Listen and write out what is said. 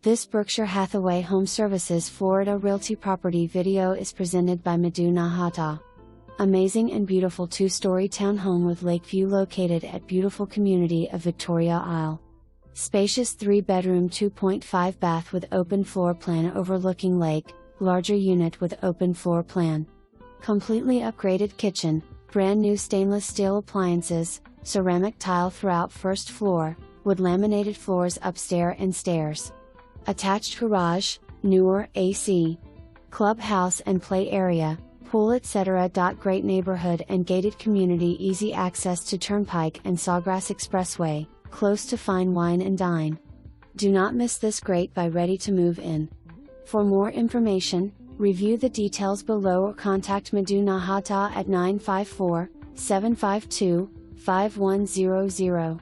This Berkshire Hathaway HomeServices Florida Realty property video is presented by Madhu Nahata. Amazing and beautiful two-story townhome with lake view located at beautiful community of Victoria Isle. Spacious 3-bedroom 2.5 bath with open floor plan overlooking lake, larger unit with open floor plan. Completely upgraded kitchen, brand new stainless steel appliances, ceramic tile throughout first floor, wood laminated floors upstairs and stairs. Attached garage, newer AC. Clubhouse and play area, pool etc. Great neighborhood and gated community, easy access to Turnpike and Sawgrass Expressway, close to Fine Wine and Dine. Do not miss this great buy ready to move in. For more information, review the details below or contact Madhu Nahata at 954-752-5100.